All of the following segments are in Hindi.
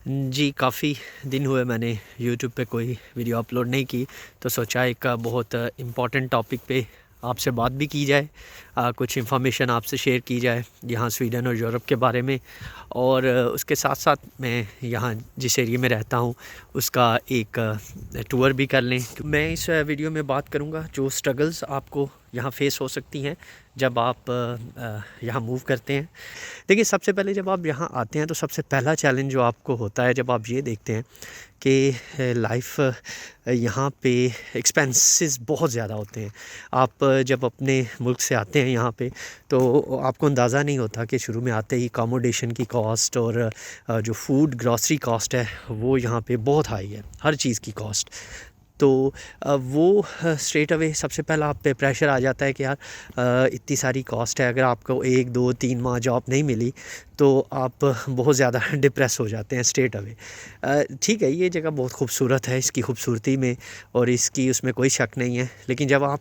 जी, काफ़ी दिन हुए मैंने यूट्यूब पे कोई वीडियो अपलोड नहीं की, तो सोचा एक बहुत इम्पोर्टेंट टॉपिक पे आपसे बात भी की जाए। कुछ इन्फॉर्मेशन आपसे शेयर की जाए यहाँ स्वीडन और यूरोप के बारे में। और उसके साथ-साथ मैं यहाँ जिस एरिया में रहता हूँ उसका एक टूर भी कर लें। मैं इस वीडियो में बात करूँगा जो स्ट्रगल्स आपको यहाँ फेस हो सकती हैं जब आप यहाँ मूव करते हैं। देखिए, सबसे पहले जब आप यहाँ आते हैं तो सबसे पहला चैलेंज जो आपको होता है जब आप ये देखते हैं कि लाइफ यहाँ पे एक्सपेंसेस बहुत ज़्यादा होते हैं। आप जब अपने मुल्क से आते हैं यहाँ पे तो आपको अंदाज़ा नहीं होता कि शुरू में आते ही अकोमोडेशन की कॉस्ट और जो फूड ग्रॉसरी कॉस्ट है वो यहाँ पे बहुत हाई है, हर चीज़ की कॉस्ट। तो वो स्ट्रेट अवे सबसे पहला आप पे प्रेशर आ जाता है कि यार इतनी सारी कॉस्ट है, अगर आपको 1, 2, 3 माह जॉब नहीं मिली तो आप बहुत ज़्यादा डिप्रेस हो जाते हैं स्ट्रेट अवे। ठीक है, ये जगह बहुत खूबसूरत है, इसकी खूबसूरती में और इसकी उसमें कोई शक नहीं है, लेकिन जब आप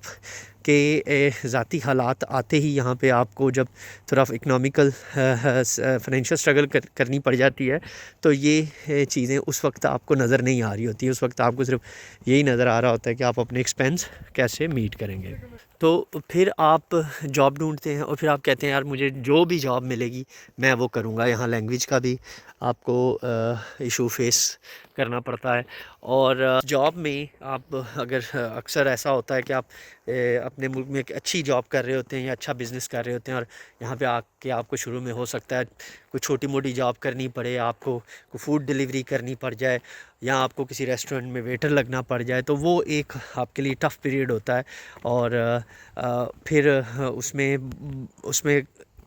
के ज़ाती हालात आते ही यहाँ पे आपको जब थोड़ा इकोनॉमिकल फाइनेंशियल स्ट्रगल करनी पड़ जाती है तो ये चीज़ें उस वक्त आपको नज़र नहीं आ रही होती है। उस वक्त आपको सिर्फ यही नज़र आ रहा होता है कि आप अपने एक्सपेंस कैसे मीट करेंगे। तो फिर आप जॉब ढूंढते हैं और फिर आप कहते हैं यार मुझे जो भी जॉब मिलेगी मैं वो करूँगा। यहाँ लैंग्वेज का भी आपको इशू फेस करना पड़ता है। और जॉब में आप अगर अक्सर ऐसा होता है कि आप अपने मुल्क में एक अच्छी जॉब कर रहे होते हैं या अच्छा बिज़नेस कर रहे होते हैं और यहाँ पे आके आपको शुरू में हो सकता है कोई छोटी मोटी जॉब करनी पड़े, आपको कोई फूड डिलीवरी करनी पड़ जाए या आपको किसी रेस्टोरेंट में वेटर लगना पड़ जाए, तो वो एक आपके लिए टफ़ पीरियड होता है। और फिर उसमें उसमें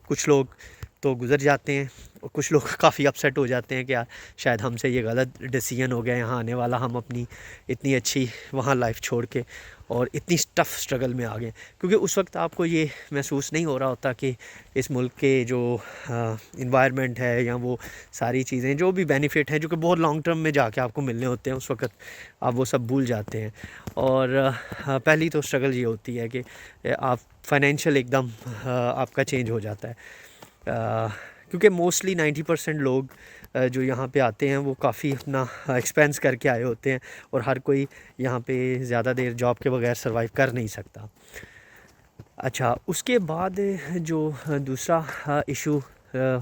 कुछ लोग तो गुज़र जाते हैं और कुछ लोग काफ़ी अपसेट हो जाते हैं कि यार शायद हमसे ये गलत डिसीजन हो गया यहाँ आने वाला, हम अपनी इतनी अच्छी वहाँ लाइफ छोड़ के और इतनी टफ़ स्ट्रगल में आ गए। क्योंकि उस वक्त आपको ये महसूस नहीं हो रहा होता कि इस मुल्क के जो इन्वायरमेंट है या वो सारी चीज़ें जो भी बेनिफिट हैं जो कि बहुत लॉन्ग टर्म में जाके आपको मिलने होते हैं, उस वक्त आप वो सब भूल जाते हैं। और पहली तो स्ट्रगल ये होती है कि आप फाइनेंशियल एकदम आपका चेंज हो जाता है। क्योंकि मोस्टली 90% लोग जो यहाँ पे आते हैं वो काफ़ी अपना एक्सपेंस करके आए होते हैं और हर कोई यहाँ पे ज़्यादा देर जॉब के बगैर सरवाइव कर नहीं सकता। अच्छा, उसके बाद जो दूसरा इशू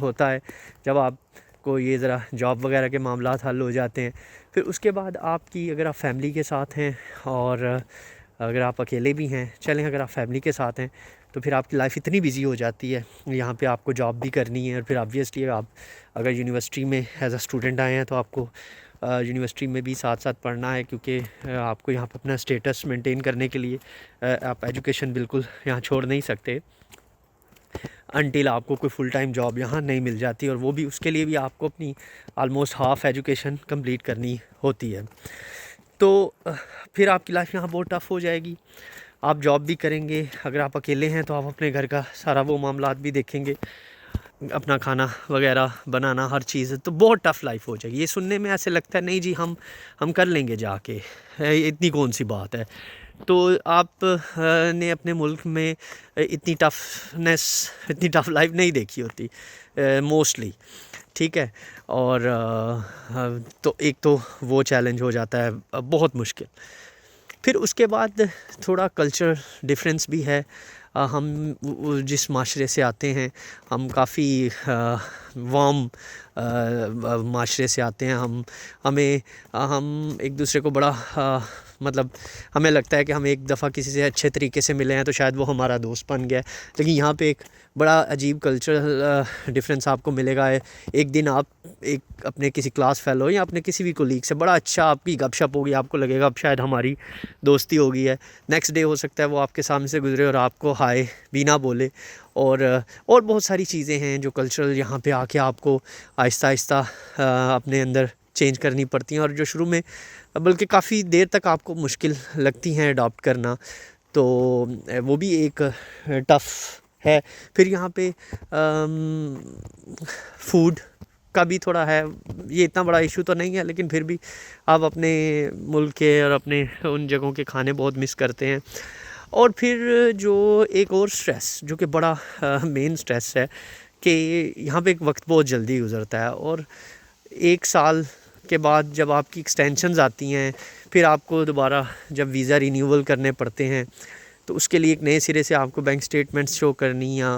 होता है जब आपको ये ज़रा जॉब वगैरह के मामलात हल हो जाते हैं, फिर उसके बाद आपकी अगर आप फैमिली के साथ हैं और अगर आप अकेले भी हैं, चलें अगर आप फैमिली के साथ हैं तो फिर आपकी लाइफ इतनी बिजी हो जाती है, यहाँ पे आपको जॉब भी करनी है और फिर ऑब्वियसली आप अगर यूनिवर्सिटी में एज अ स्टूडेंट आए हैं तो आपको यूनिवर्सिटी में भी साथ साथ पढ़ना है, क्योंकि आपको यहाँ पर अपना स्टेटस मेंटेन करने के लिए आप एजुकेशन बिल्कुल यहाँ छोड़ नहीं सकते अनटिल आपको कोई फुल टाइम जॉब यहाँ नहीं मिल जाती, और वो भी उसके लिए भी आपको अपनी ऑलमोस्ट हाफ़ एजुकेशन कंप्लीट करनी होती है। तो फिर आपकी लाइफ यहाँ बहुत टफ़ हो जाएगी। आप जॉब भी करेंगे, अगर आप अकेले हैं तो आप अपने घर का सारा वो मामलात भी देखेंगे, अपना खाना वगैरह बनाना, हर चीज़, तो बहुत टफ़ लाइफ हो जाएगी। ये सुनने में ऐसे लगता है नहीं जी हम कर लेंगे जाके, इतनी कौन सी बात है। तो आप ने अपने मुल्क में इतनी टफ़ लाइफ नहीं देखी होती मोस्टली, ठीक है। और तो एक तो वो चैलेंज हो जाता है बहुत मुश्किल। फिर उसके बाद थोड़ा कल्चर डिफरेंस भी है। हम जिस माशरे से आते हैं हम काफ़ी वार्म माशरे से आते हैं। हम एक दूसरे को बड़ा मतलब हमें लगता है कि हम एक दफ़ा किसी से अच्छे तरीके से मिले हैं तो शायद वो हमारा दोस्त बन गया है, लेकिन यहाँ पे एक बड़ा अजीब कल्चरल डिफरेंस आपको मिलेगा। एक दिन आप एक अपने किसी क्लास फेलो या अपने किसी भी कोलीग से बड़ा अच्छा आपकी गपशप होगी, आपको लगेगा अब शायद हमारी दोस्ती हो गई है। नेक्स्ट डे हो सकता है वो आपके सामने से गुजरे और आपको हाय भी ना बोले। और बहुत सारी चीज़ें हैं जो कल्चरल यहाँ पे आके आपको आहिस्ता आहिस्ता अपने अंदर चेंज करनी पड़ती हैं, और जो शुरू में बल्कि काफ़ी देर तक आपको मुश्किल लगती हैं अडॉप्ट करना, तो वो भी एक टफ़ है। फिर यहाँ पे फूड का भी थोड़ा है, ये इतना बड़ा इशू तो नहीं है लेकिन फिर भी आप अपने मुल्क के और अपने उन जगहों के खाने बहुत मिस करते हैं। और फिर जो एक और स्ट्रेस जो कि बड़ा मेन स्ट्रेस है कि यहाँ पे एक वक्त बहुत जल्दी गुजरता है, और 1 साल के बाद जब आपकी एक्सटेंशंस आती हैं, फिर आपको दोबारा जब वीज़ा रिन्यूअल करने पड़ते हैं तो उसके लिए एक नए सिरे से आपको बैंक स्टेटमेंट्स शो करनी, या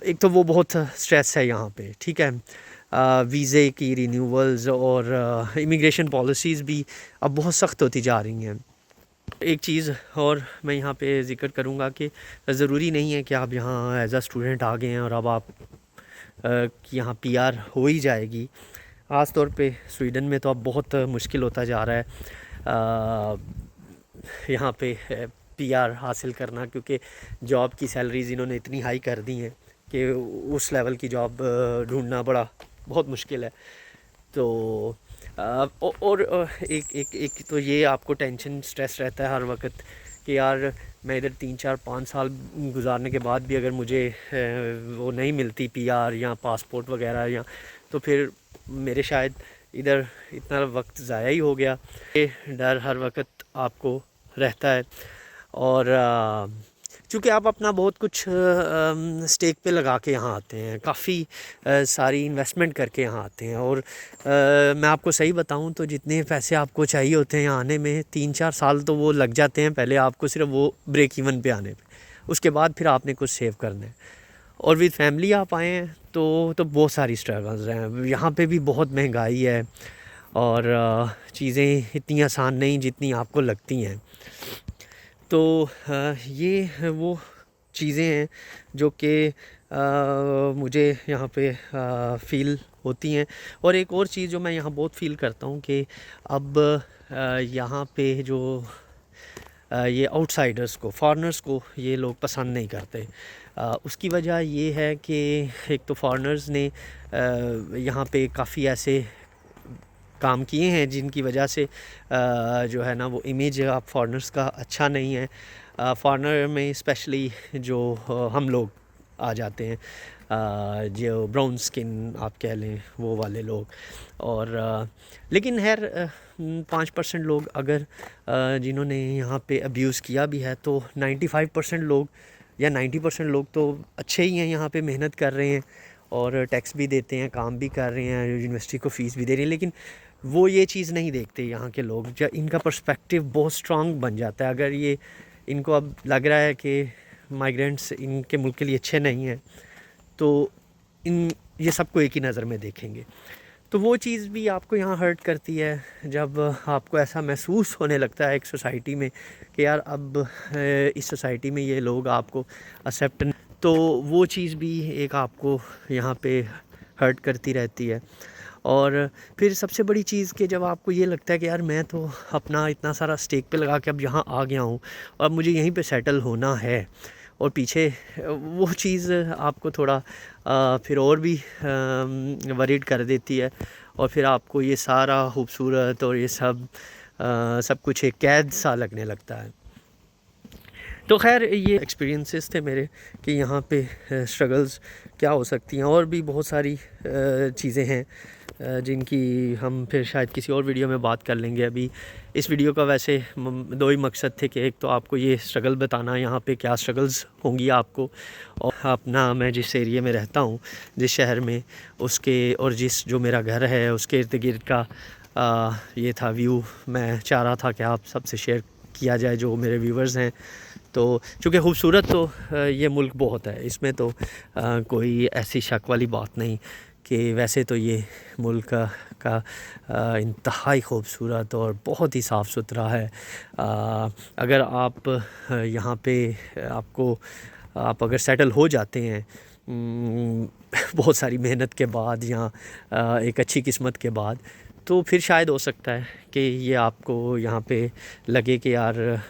एक तो वो बहुत स्ट्रेस है यहाँ पे, ठीक है। वीज़े की रिन्यूअल्स और इमिग्रेशन पॉलिसीज़ भी अब बहुत सख्त होती जा रही हैं। एक चीज़ और मैं यहाँ पे ज़िक्र करूँगा कि ज़रूरी नहीं है कि आप यहाँ एज अ स्टूडेंट आ गए हैं और अब आप कि यहाँ पीआर हो ही जाएगी। ख़ास तौर पे स्वीडन में तो अब बहुत मुश्किल होता जा रहा है यहाँ पे पीआर हासिल करना, क्योंकि जॉब की सैलरीज़ इन्होंने इतनी हाई कर दी हैं कि उस लेवल की जॉब ढूंढना बहुत मुश्किल है। तो और एक तो ये आपको टेंशन स्ट्रेस रहता है हर वक्त कि यार मैं इधर 3-4-5 साल गुजारने के बाद भी अगर मुझे वो नहीं मिलती पीआर या पासपोर्ट वगैरह, या तो फिर मेरे शायद इधर इतना वक्त ज़ाया ही हो गया। ये डर हर वक्त आपको रहता है। और चूँकि आप अपना बहुत कुछ स्टेक पे लगा के यहाँ आते हैं, काफ़ी सारी इन्वेस्टमेंट करके यहाँ आते हैं, और मैं आपको सही बताऊँ तो जितने पैसे आपको चाहिए होते हैं यहाँ आने में 3-4 साल तो वो लग जाते हैं पहले आपको सिर्फ वो ब्रेक इवन पे आने पे। उसके बाद फिर आपने कुछ सेव करना है, और विद फैमिली आप आए हैं तो बहुत सारी स्ट्रगल्स हैं। यहाँ पे भी बहुत महंगाई है और चीज़ें इतनी आसान नहीं जितनी आपको लगती हैं। तो ये वो चीज़ें हैं जो कि मुझे यहाँ पे फ़ील होती हैं। और एक और चीज़ जो मैं यहाँ बहुत फ़ील करता हूँ कि अब यहाँ पे जो ये आउटसाइडर्स को, फॉरेनर्स को ये लोग पसंद नहीं करते। उसकी वजह ये है कि एक तो फॉरेनर्स ने यहाँ पे काफ़ी ऐसे काम किए हैं जिनकी वजह से जो है ना वो इमेज आप फॉरेनर्स का अच्छा नहीं है। फॉरेनर में स्पेशली जो हम लोग आ जाते हैं, जो ब्राउन स्किन आप कह लें वो वाले लोग। और लेकिन खैर 5% लोग अगर जिन्होंने यहाँ पे अब्यूज़ किया भी है, तो 95% लोग या 90% लोग तो अच्छे ही हैं, यहाँ पे मेहनत कर रहे हैं और टैक्स भी देते हैं, काम भी कर रहे हैं, यूनिवर्सिटी को फ़ीस भी दे रहे हैं। लेकिन वो ये चीज़ नहीं देखते यहाँ के लोग, जब इनका पर्सपेक्टिव बहुत स्ट्रॉन्ग बन जाता है। अगर ये इनको अब लग रहा है कि माइग्रेंट्स इनके मुल्क के लिए अच्छे नहीं हैं, तो ये सबको एक ही नज़र में देखेंगे। तो वो चीज़ भी आपको यहाँ हर्ट करती है जब आपको ऐसा महसूस होने लगता है एक सोसाइटी में कि यार अब इस सोसाइटी में ये लोग आपको एक्सेप्ट, तो वो चीज़ भी एक आपको यहाँ पे हर्ट करती रहती है। और फिर सबसे बड़ी चीज़ कि जब आपको ये लगता है कि यार मैं तो अपना इतना सारा स्टेक पे लगा के अब यहाँ आ गया हूँ और अब मुझे यहीं पे सेटल होना है, और पीछे वो चीज़ आपको थोड़ा फिर और भी वरीड कर देती है, और फिर आपको ये सारा खूबसूरत और ये सब कुछ एक कैद सा लगने लगता है। तो खैर ये एक्सपीरियंसेस थे मेरे कि यहाँ पे स्ट्रगल्स क्या हो सकती हैं, और भी बहुत सारी चीज़ें हैं जिनकी हम फिर शायद किसी और वीडियो में बात कर लेंगे। अभी इस वीडियो का वैसे 2 ही मकसद थे कि एक तो आपको ये स्ट्रगल बताना, यहाँ पे क्या स्ट्रगल्स होंगी आपको, और अपना मैं जिस एरिया में रहता हूँ, जिस शहर में, उसके और जिस जो मेरा घर है उसके इर्द गिर्द का ये था व्यू मैं चाह रहा था कि आप सबसे शेयर किया जाए जो मेरे व्यूवर्स हैं। तो चूँकि खूबसूरत तो ये मुल्क बहुत है, इसमें तो कोई ऐसी शक वाली बात नहीं कि वैसे तो ये मुल्क का इंतहाई खूबसूरत और बहुत ही साफ़ सुथरा है। अगर आप यहाँ पे आप अगर सेटल हो जाते हैं बहुत सारी मेहनत के बाद या एक अच्छी किस्मत के बाद, तो फिर शायद हो सकता है कि ये आपको यहाँ पे लगे कि यार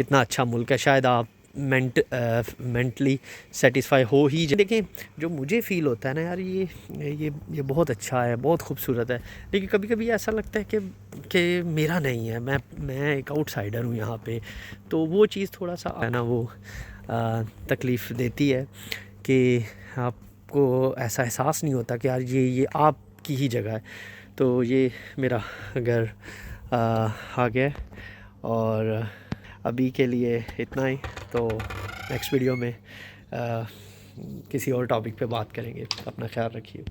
इतना अच्छा मुल्क है, शायद आप मेंटली सेटिस्फाई हो ही जाए। देखें जो मुझे फ़ील होता है ना यार, ये बहुत अच्छा है, बहुत खूबसूरत है, लेकिन कभी कभी ऐसा लगता है कि मेरा नहीं है, मैं एक आउटसाइडर हूँ यहाँ पे। तो वो चीज़ थोड़ा सा है ना वो तकलीफ़ देती है कि आपको ऐसा एहसास नहीं होता कि यार ये आपकी ही जगह है। तो ये मेरा घर आ गया, और अभी के लिए इतना ही। तो नेक्स्ट वीडियो में किसी और टॉपिक पे बात करेंगे। अपना ख्याल रखिए।